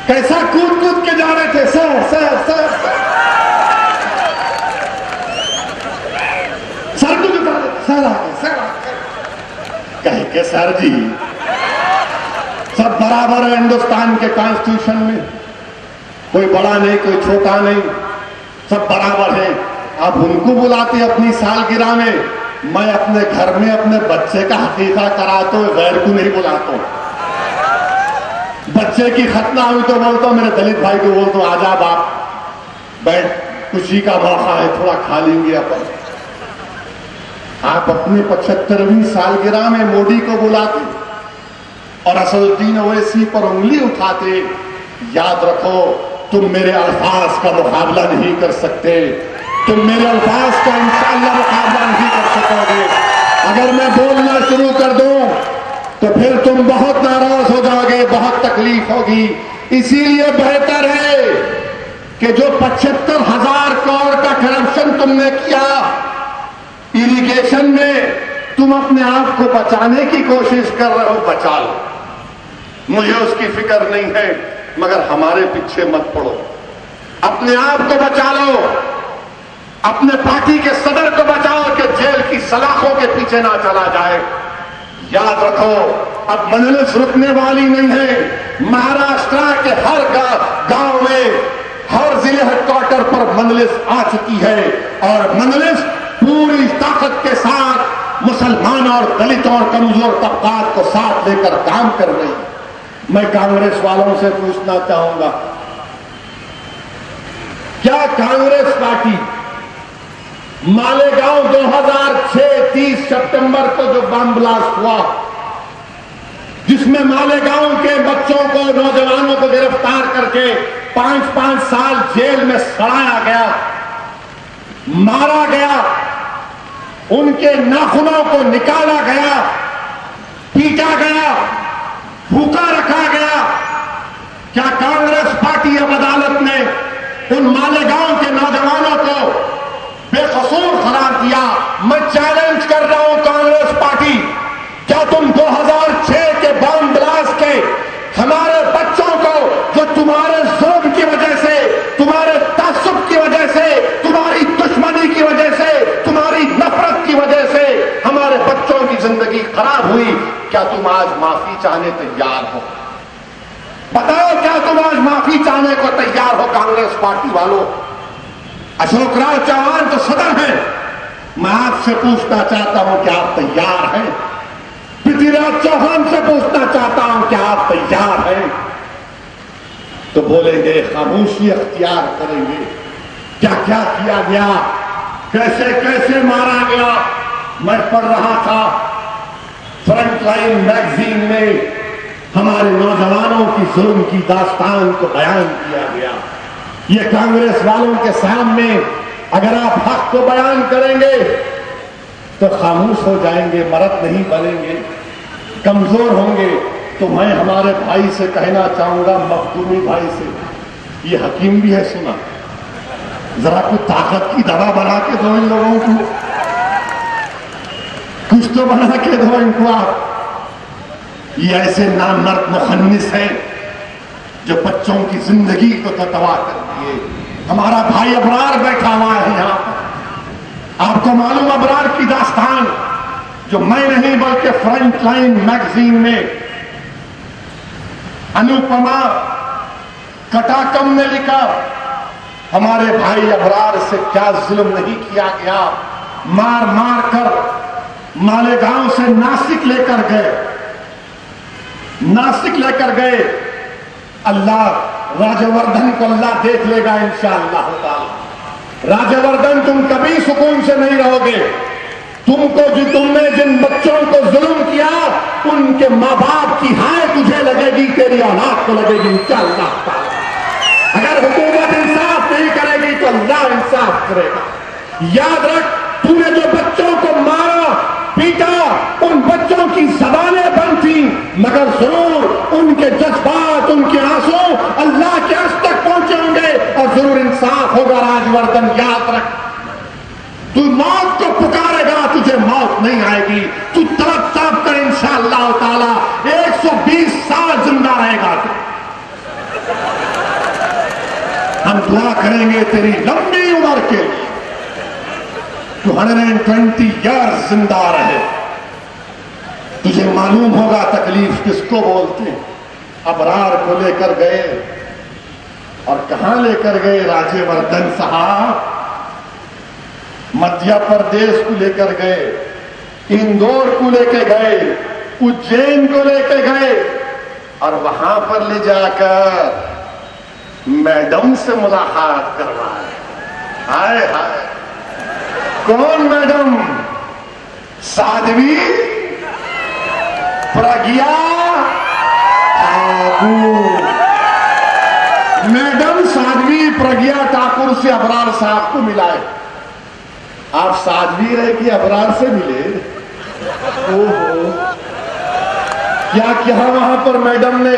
कैसा कूद कूद के जा रहे थे, सर सर सर सर को बता दे, सर आके सर आके कह के सर जी सब बराबर है हिंदुस्तान के कॉन्स्टिट्यूशन में। कोई बड़ा नहीं, कोई छोटा नहीं, सब बराबर है। आप उनको बुलाते अपनी सालगिरह में, मैं अपने घर में अपने बच्चे का हकीका कराता हूं, गैर को नहीं बुलाता हूं। बच्चे की खतना हुई तो बोलता हूं, मेरे दलित भाई को बोलता हूं, आजा बाप बैठ, खुशी का मौका है, थोड़ा खा लेंगे अपन। आप अपनी 75वीं सालगिरह में मोदी को बुलाते और असदुद्दीन ओवैसी पर उंगली उठाते। याद रखो, तुम मेरे अल्फाज का मुकाबला नहीं कर सकते, तुम मेरे अल्फाज का इंशाअल्लाह मुकाबला नहीं कर सकोगे। अगर मैं बोलना शुरू कर दूं तो फिर तुम बहुत नाराज हो जाओगे, बहुत तकलीफ होगी। इसीलिए बेहतर है कि जो 75,000 करोड़ का करप्शन तुमने किया इरिगेशन में, तुम अपने आप को बचाने की कोशिश कर रहे हो, बचा लो, मुझे उसकी फिक्र नहीं है। मगर हमारे पीछे मत पड़ो, अपने आप को बचा लो, अपने पार्टी के सदर को बचाओ कि जेल की सलाखों के पीछे ना चला जाए। याद रखो, अब मजलिस रुकने वाली नहीं है। महाराष्ट्र के हर गांव में, हर जिले हेडक्वार्टर पर मजलिस आ चुकी है और मजलिस पूरी ताकत के साथ मुसलमान और दलितों और कमजोर तबकात को साथ लेकर काम कर रही है। मैं कांग्रेस वालों से पूछना चाहूंगा, क्या कांग्रेस पार्टी मालेगांव 2006 30 सितंबर को जो बम ब्लास्ट हुआ, जिसमें मालेगांव के बच्चों को, नौजवानों को गिरफ्तार करके 5-5 साल जेल में सड़ाया गया, मारा गया, उनके नाखूनों को निकाला गया, पीटा गया, भूखा रखा गया, क्या कांग्रेस पार्टी अब अदालत ने उन मालेगांव के नौजवानों को बेकसूर करार दिया? मैं चैलेंज कर रहा हूं कांग्रेस पार्टी, क्या तुम 2006 के बम ब्लास्ट के हमारे बच्चों को, जो तुम्हारे जुल्म की वजह से, तुम्हारे तासुब की वजह से, तुम्हारी दुश्मनी की वजह से, तुम्हारी नफरत की वजह से हमारे बच्चों की जिंदगी खराब हुई, क्या तुम आज माफी चाहने तैयार हो? बताओ, क्या तुम आज माफी चाहने को तैयार हो कांग्रेस पार्टी वालों? अशोक राज चौहान तो सदर हैं, मैं आपसे पूछना चाहता हूं कि आप तैयार हैं? पृथ्वीराज चौहान से पूछना चाहता हूं कि आप तैयार हैं? तो बोलेंगे, खामोशी अख्तियार करेंगे। क्या क्या किया गया, कैसे कैसे मारा गया। मैं पढ़ रहा था फ्रंटलाइन मैगजीन में, हमारे नौजवानों की जुल्म की दास्तान को बयान किया गया। ये कांग्रेस वालों के सामने अगर आप हक को बयान करेंगे तो खामोश हो जाएंगे, मर्द नहीं बनेंगे, कमजोर होंगे। तो मैं हमारे भाई से कहना चाहूंगा, मखदूमी भाई से, ये हकीम भी है सुना, जरा कुछ ताकत की दवा बना के दो इन लोगों को, कुछ तो बना के दो इनको आप। ये ऐसे नामर्द मुखन्निस हैं जो बच्चों की जिंदगी को तो तबाह कर दिए। हमारा भाई अबरार बैठा हुआ है यहां पर, आपको मालूम अबरार की दास्तान, जो मैं नहीं बल्कि फ्रंटलाइन मैगजीन में अनुपमा कटाकम ने लिखा, हमारे भाई अबरार से क्या जुल्म नहीं किया गया। मार मार कर मालेगांव से नासिक लेकर गए, नासिक लेकर गए। अल्लाह राज्यवर्धन को अल्लाह देख लेगा इंशाअल्लाह ताला। राज्यवर्धन, तुम कभी सुकून से नहीं रहोगे। तुमको जो तुमने जिन बच्चों को जुल्म किया, उनके माँ बाप की हाय तुझे लगेगी, तेरी औलाद को लगेगी इंशाअल्लाह ताला। अगर हुकूमत इंसाफ नहीं करेगी तो अल्लाह इंसाफ करेगा। याद रख, तूने जो बच्चों को मारा पीटा, उन बच्चों की ज़बानें बंद थी, मगर जरूर उनके जज्बात, उनके आंसू अल्लाह के अर्श तक पहुंचे होंगे और जरूर इंसाफ होगा। राजवर्धन, याद रख, तू मौत को पुकारेगा, तुझे मौत नहीं आएगी। तू तड़प तड़प कर इंशाअल्लाह ताला 120 साल जिंदा रहेगा। हम दुआ करेंगे तेरी लंबी उम्र के लिए, 220 ईयर्स जिंदा रहे। तुझे मालूम होगा तकलीफ किसको बोलते हैं। अबरार को लेकर गए और कहां लेकर गए? राज्यवर्धन साहब मध्य प्रदेश को लेकर गए, इंदौर को लेकर गए, उज्जैन को लेकर गए और वहां पर ले जाकर मैडम से मुलाकात करवाए। हाय हाय, कौन मैडम? साध्वी प्रज्ञा ठाकुर। मैडम साध्वी प्रज्ञा ठाकुर से अबरार साहब को मिलाए। आप साध्वी रहे कि अबरार से मिले? ओहो, क्या क्या वहां पर मैडम ने?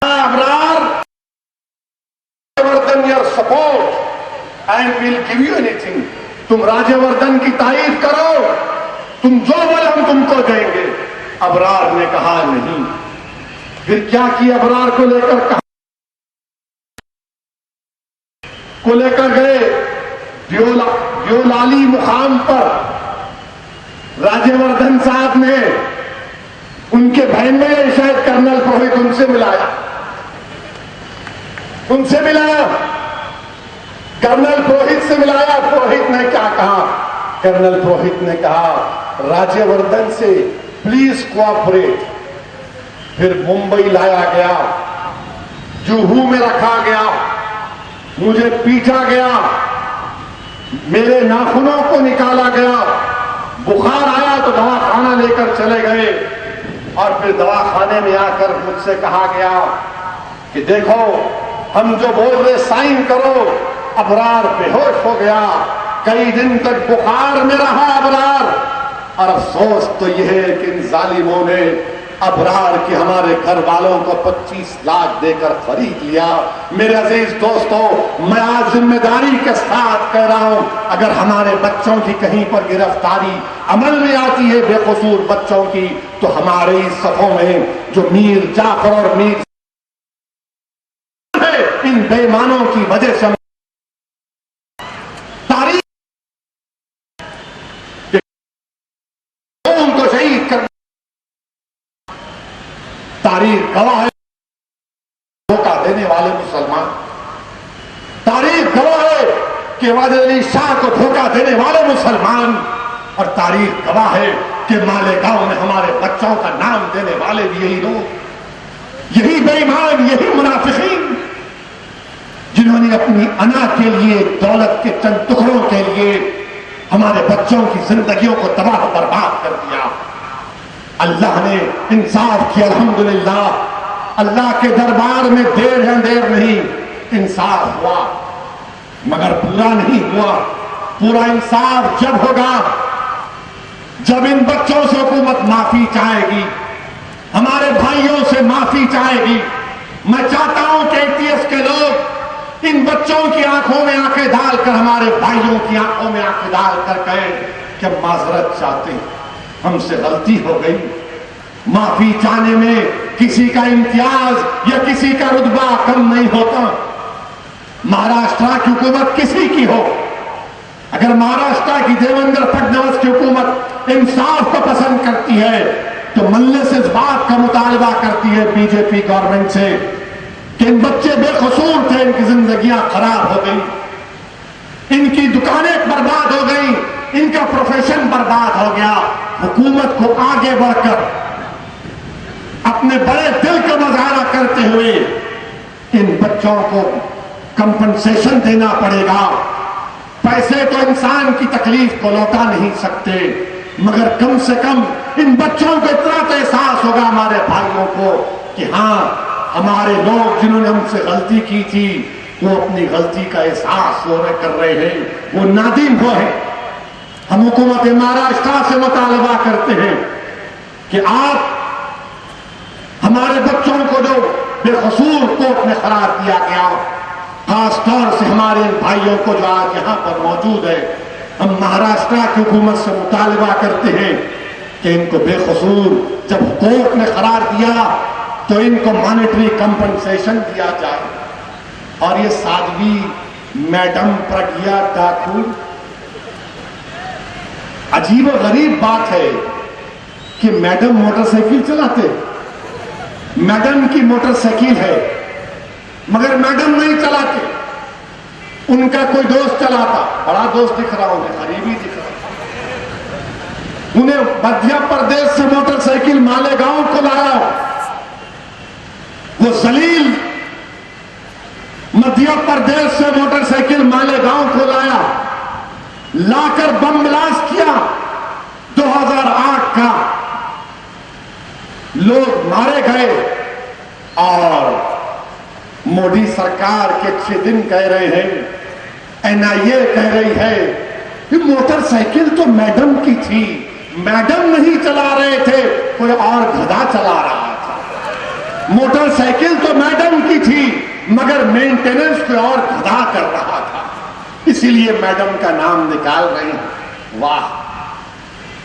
Abrar, your support and will give you anything. तुम राज्यवर्धन की तारीफ करो, तुम जो बोले हम तुमको देंगे। अबरार ने कहा नहीं। फिर क्या किया? अबरार को लेकर गए ब्योलाली मुकाम पर। राज्यवर्धन साहब ने उनके बहन में शायद कर्नल पुरोहित उनसे मिलाया, कर्नल पुरोहित से मिलाया। पुरोहित ने क्या कहा? कर्नल पुरोहित ने कहा राज्यवर्धन से प्लीज कोऑपरेट। फिर मुंबई लाया गया, जुहू में रखा गया, मुझे पीटा गया, मेरे नाखूनों को निकाला गया, बुखार आया तो दवाखाना लेकर चले गए और फिर दवाखाने में आकर मुझसे कहा गया कि देखो हम जो बोल रहे साइन करो। अबरार बेहोश हो गया, कई दिन तक बुखार में रहा अबरार। और अफसोस तो यह है कि इन जालिमों ने अबरार के हमारे घर वालों को 25 लाख देकर खरीद लिया। मेरे अजीज दोस्तों, मैं आज जिम्मेदारी के साथ कह रहा हूं, अगर हमारे बच्चों की कहीं पर गिरफ्तारी अमल में आती है बेकसूर बच्चों की, तो हमारे इस सफों में जो मीर जाफर और मीर है, इन बेईमानों की वजह से तारीख उनको शहीद कर, तारीख गवाह है धोखा देने वाले मुसलमान, तारीख गवाह है कि वाद अली शाह को धोखा देने वाले मुसलमान, और तारीख गवाह है कि मालेगांव में हमारे बच्चों का नाम देने वाले भी यही लोग, यही बेईमान, यही मुनाफिकीन, जिन्होंने अपनी अना के लिए, दौलत के चंद टुकड़ों के लिए हमारे बच्चों की जिंदगियों को तबाह बर्बाद कर दिया। अल्लाह ने इंसाफ किया, अल्हम्दुलिल्लाह। अल्लाह के दरबार में देर है देर नहीं, इंसाफ हुआ, मगर पूरा नहीं हुआ। पूरा इंसाफ जब होगा जब इन बच्चों से हुकूमत माफी चाहेगी, हमारे भाइयों से माफी चाहेगी। मैं चाहता हूं कि एटीएस के लोग इन बच्चों की आंखों में आंखें डालकर, हमारे भाइयों की आंखों में आंखें डालकर कहें कि माजरत चाहते हैं, हमसे गलती हो गई। माफी चाहने में किसी का इम्तियाज या किसी का रुतबा कम नहीं होता। महाराष्ट्र की हुकूमत किसी की हो, अगर महाराष्ट्र की देवेंद्र फडणवीस की हुकूमत इंसाफ को पसंद करती है तो मल्ले से इस बात का मुतालबा करती है बीजेपी गवर्नमेंट से कि इन बच्चे बेकसूर थे, इनकी जिंदगियां खराब हो गई, इनकी दुकानें बर्बाद हो गई, इनका प्रोफेशन बर्बाद हो गया। हुकूमत को आगे बढ़कर अपने बड़े दिल का मुजाहरा करते हुए इन बच्चों को कंपनसेशन देना पड़ेगा। पैसे तो इंसान की तकलीफ को लौटा नहीं सकते, मगर कम से कम इन बच्चों को इतना तो एहसास होगा, हमारे भाइयों को, कि हाँ हमारे लोग जिन्होंने हमसे गलती की थी वो अपनी गलती का एहसास हो रहे कर रहे हैं, वो नादिम हो है। हम हुकूमत महाराष्ट्र से मुतालबा करते हैं कि आप हमारे बच्चों को जो बेकसूर कोर्ट में करार दिया गया, खासतौर से हमारे भाइयों को जो आज यहां पर मौजूद है, हम महाराष्ट्र की हुकूमत से मुतालबा करते हैं कि इनको बेकसूर जब कोर्ट ने करार दिया तो इनको मॉनेटरी कंपनसेशन दिया जाए। और ये साध्वी मैडम प्रज्ञा ठाकुर, अजीब और गरीब बात है कि मैडम मोटरसाइकिल चलाते, मैडम की मोटरसाइकिल है मगर मैडम नहीं चलाते, उनका कोई दोस्त चलाता, बड़ा दोस्त दिख रहा, उन्हें गरीबी दिख रहा। उन्हें मध्य प्रदेश से मोटरसाइकिल मालेगांव को लाया, वो जलील मध्य प्रदेश से मोटरसाइकिल मालेगांव को लाया, लाकर बम ब्लास्ट किया 2008 का, लोग मारे गए। और मोदी सरकार के 6 दिन कह रहे हैं, एनआईए कह रही है कि मोटरसाइकिल तो मैडम की थी, मैडम नहीं चला रहे थे, कोई और गधा चला रहा था। मोटरसाइकिल तो मैडम की थी मगर मेंटेनेंस कोई और गधा कर रहा था, इसीलिए मैडम का नाम निकाल रहे हैं। वाह,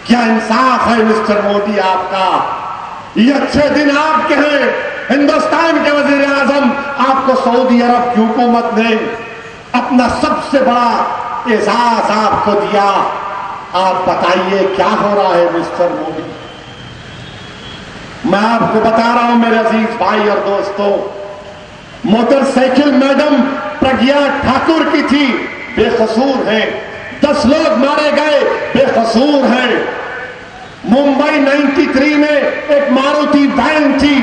क्या इंसाफ है मिस्टर मोदी आपका। ये अच्छे दिन आपके हैं, हिंदुस्तान के वजीर आजम, आपको सऊदी अरब की हुकूमत ने अपना सबसे बड़ा एजाज आपको दिया। आप बताइए क्या हो रहा है मिस्टर मोदी। मैं आपको बता रहा हूं मेरे अजीज भाई और दोस्तों, मोटरसाइकिल मैडम प्रज्ञा ठाकुर की थी, बेकसूर है। 10 लोग मारे गए, बेकसूर है। मुंबई 93 में एक मारुति वैन थी,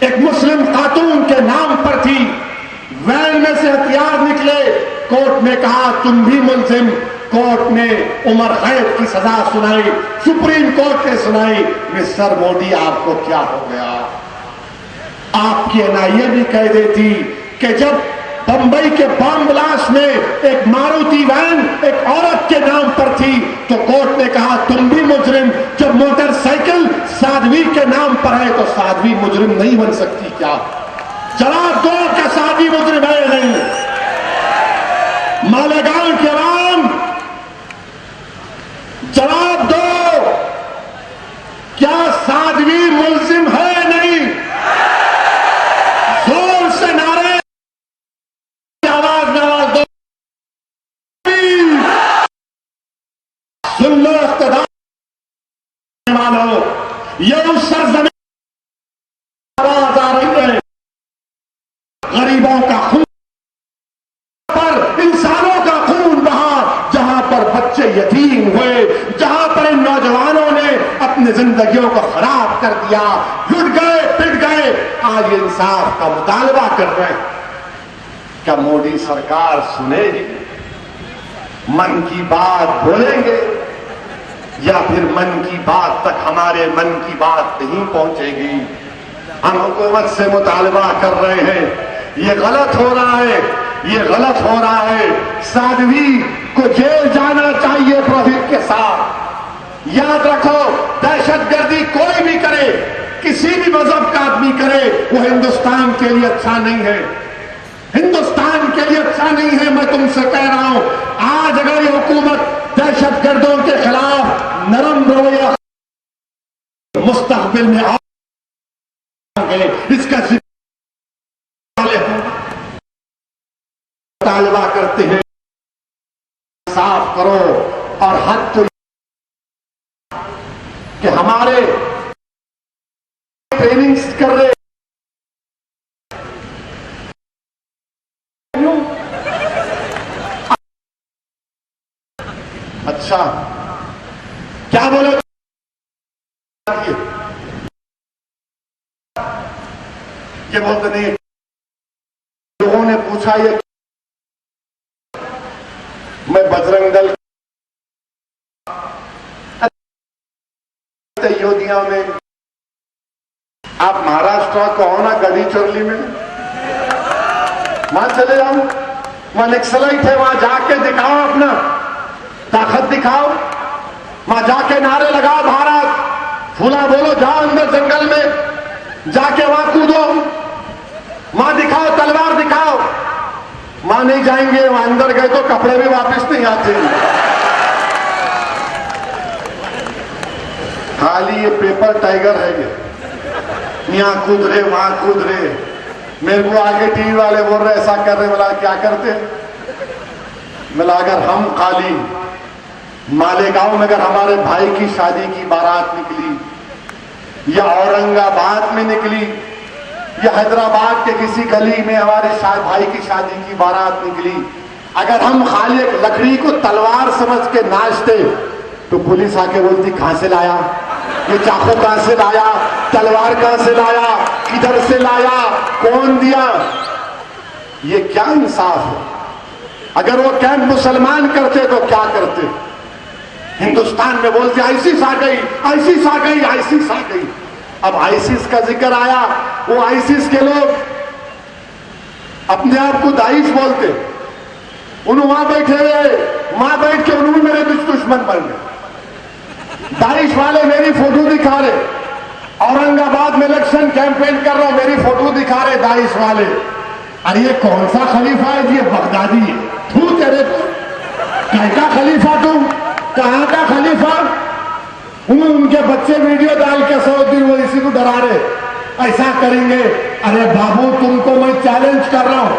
एक मुस्लिम खातून के नाम पर थी। वैन में से हथियार निकले, कोर्ट ने कहा तुम भी मुलजिम। कोर्ट ने उमर कैद की सजा सुनाई, सुप्रीम कोर्ट ने सुनाई। मिस्टर मोदी आपको क्या हो गया? आपकी एनआईए भी कह देती कि जब बंबई के बम ब्लास्ट में एक मारुति वैन एक औरत के नाम पर थी तो कोर्ट ने कहा तुम भी मुजरिम। जब मोटरसाइकिल साध्वी के नाम पर है तो साध्वी मुजरिम नहीं बन सकती क्या? जवाब दो, क्या साध्वी मुजरिम है या नहीं? मालेगांव के आवाम जवाब दो, क्या साध्वी मुलजिम है या नहीं? जोर से नारे आवाज में आवाज दो। सुन लो इख्तिदार वालों, ये उस सरजमीन आवाज आ रही है गरीबों का खून पर, इंसानों का खून बहा, जहां पर बच्चे यतीम हुए, जहां पर इन नौजवानों ने अपनी जिंदगियों को खराब कर दिया, लुट गए, पिट गए। आज इंसाफ का मुतालबा कर रहे हैं। क्या मोदी सरकार सुनेगी? मन की बात बोलेंगे या फिर मन की बात तक हमारे मन की बात नहीं पहुंचेगी? हम हुकूमत से मुतालबा कर रहे हैं, ये गलत हो रहा है, ये गलत हो रहा है। साध्वी को जेल जाना चाहिए प्रोहित के साथ। याद रखो, दहशतगर्दी कोई भी करे, किसी भी मजहब का आदमी करे, वो हिंदुस्तान के लिए अच्छा नहीं है, हिंदुस्तान के लिए अच्छा नहीं है। मैं तुमसे कह रहा हूं, आज अगर ये हुकूमत दहशतगर्दों के खिलाफ नरम रवैया मुस्तकबिल में आगे इसका मुतालबा करते हैं, साफ करो। और हद तो कि हमारे ट्रेनिंग्स कर रहे अच्छा क्या बोले? ये बोलते नहीं। लोगों ने पूछा ये मैं बजरंग दल अयोध्या में, आप महाराष्ट्र को हो ना, गढ़ी चोरली में, वहां चले जाओ, वहां नक्सलाइट है, वहां जाके दिखाओ, अपना ताकत दिखाओ, वहां जाके नारे लगाओ, भारत फूला बोलो, जाओ अंदर जंगल में जाके वहां कूदो, वहां दिखाओ, तलवार दिखाओ। वहां नहीं जाएंगे, वहां अंदर गए तो कपड़े भी वापस नहीं आते। खाली ये पेपर टाइगर है, ये यहां कूद रहे, वहां कूद रहे। मेरे को आगे टीवी वाले बोल रहे ऐसा कर रहे, बोला क्या करते? बोला अगर हम खाली मालेगांव में अगर हमारे भाई की शादी की बारात निकली, या औरंगाबाद में निकली, या हैदराबाद के किसी गली में हमारे भाई की शादी की बारात निकली, अगर हम खाली एक लकड़ी को तलवार समझ के नाचते तो पुलिस आके बोलती कहां से लाया ये चाकू, कहां से लाया, तलवार कहां से लाया, किधर से लाया, कौन दिया? ये क्या इंसाफ है? अगर वो कैंप मुसलमान करते तो क्या करते? हिंदुस्तान में बोलते आईसिस आ गई, आईसिस आ गई, आईसिस आ गई। अब आईसिस का जिक्र आया, वो आईसिस के लोग अपने आप को दाइश बोलते, उन्होंने वहां बैठे हुए, वहां बैठ के उन्होंने मेरे दुश्मन बन गए। दाइश वाले मेरी फोटो दिखा रहे, औरंगाबाद में इलेक्शन कैंपेन कर रहा हूं, मेरी फोटो दिखा रहे दाइश वाले। अरे ये कौन सा खलीफा है? ये बगदादी है। तू तेरे को कहता खलीफा, तुम कहां का खलीफा? उनके बच्चे वीडियो डाल के 100 दिन वो इसी को डरा रहे, ऐसा करेंगे। अरे बाबू, तुमको मैं चैलेंज कर रहा हूं,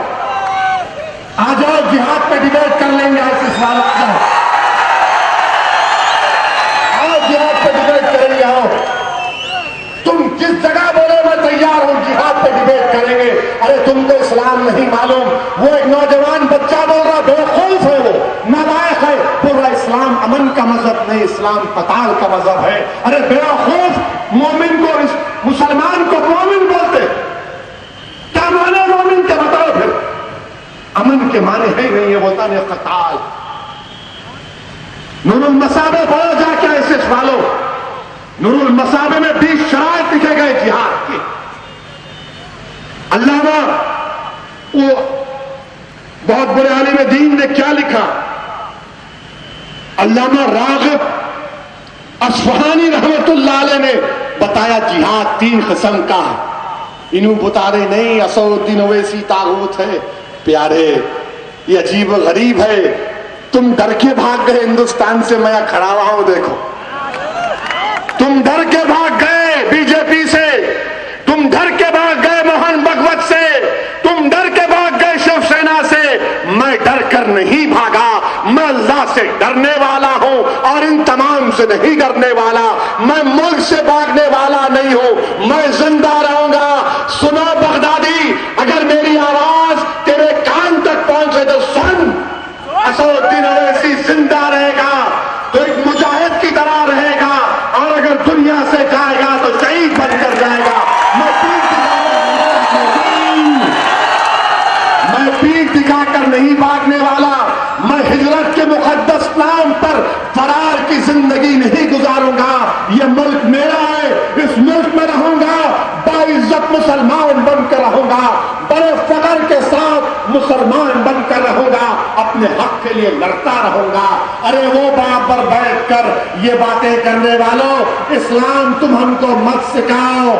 आ जाओ जिहाद पे डिबेट कर लेंगे। आईसिस वाला आओ, जिहाद पे डिबेट करेंगे। आओ, तुम जिस जगह बोले मैं तैयार हूं, जिहाद पे डिबेट करेंगे। अरे तुमको इस्लाम नहीं मालूम? वो एक नौजवान बच्चा बोल रहा, बेवकूफ है, वो नालायक है, बोल रहा इस्लाम अमन का मजहब नहीं, इस्लाम कताल का मजहब है। अरे बेवकूफ, मोमिन को मुसलमान को मोमिन बोलते, के माने है ही नहीं, ये बोलता नहीं कताल। नूरुल मसाबे पढ़ो जाके ऐसे वालों, नूरुल मसाबे में 20 शराइत लिखे गए जिहाद के। अल्लामा वो बहुत बड़े आलिम दीन ने क्या लिखा, अल्लामा रागिब अस्फहानी रहमतुल्लाह अलैह ने बताया जिहाद 3 किस्म का है। इन्हों बुतारे नहीं असउद्दीन ओवैसी तागूत है। प्यारे, ये अजीब गरीब है, तुम डर के भाग गए हिंदुस्तान से, मैं खड़ा हुआ हूं देखो। तुम डर के भाग गए बीजेपी से, तुम डर के भाग गए मोहन भगवत से, तुम डर के भाग गए शिवसेना से। मैं डर कर नहीं भागा, मैं अल्लाह से डरने वाला हूं और इन तमाम से नहीं डरने वाला। मैं मुल्क से भागने वाला नहीं हूं, मैं जिंदा रहूंगा। सुनो बगदादी, अगर मेरी आवाज तेरे कान तक पहुंचे तो सुन, असदुद्दीन ओवैसी जिंदा रहेगा तो एक मुजाहिद की तरह रहेगा, और अगर दुनिया से जाएगा तो शहीद बनकर जाएगा। मैं पीठ दिखाकर नहीं भागने वाला, मैं हिजरत के मुकद्दस नाम पर फरार की जिंदगी नहीं गुजारूंगा। यह मुल्क मेरा है, इस मुल्क में रहूंगा, बाइज्जत मुसलमान बनकर रहूंगा, बड़े फख्र के साथ मुसलमान बनकर रहूंगा, अपने हक के लिए लड़ता रहूंगा। अरे वो बाप पर बैठकर ये बातें करने वालों, इस्लाम तुम हमको मत सिखाओ।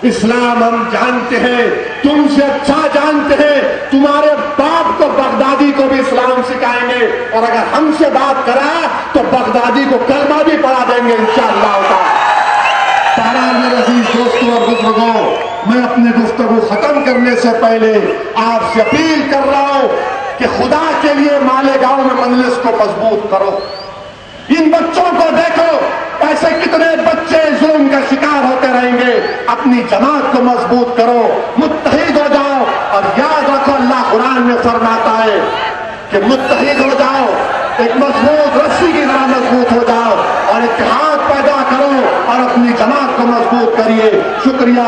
इस्लाम हम जानते हैं, तुमसे अच्छा जानते हैं। तुम्हारे बाप को बगदादी को भी इस्लाम सिखाएंगे, और अगर हमसे बात करा तो बगदादी को कलमा भी पढ़ा देंगे इंशाअल्लाह ताला। मेरे अजीज दोस्तों और बुजुर्गों, मैं अपनी गुफ्तगू खत्म करने से पहले आपसे अपील कर रहा हूं कि खुदा के लिए मालेगांव में मजलिस को मजबूत करो। इन बच्चों को देखो, ऐसे कितने बच्चे जुल्म का शिकार होते रहेंगे। अपनी जमात को मजबूत करो, मुत्तहिद हो जाओ, और याद रखो अल्लाह कुरान में फरमाता है कि मुत्तहिद हो जाओ, एक मजबूत रस्सी की तरह मजबूत हो जाओ, और इत्तेहाद पैदा करो और अपनी जमात को मजबूत करिए। शुक्रिया।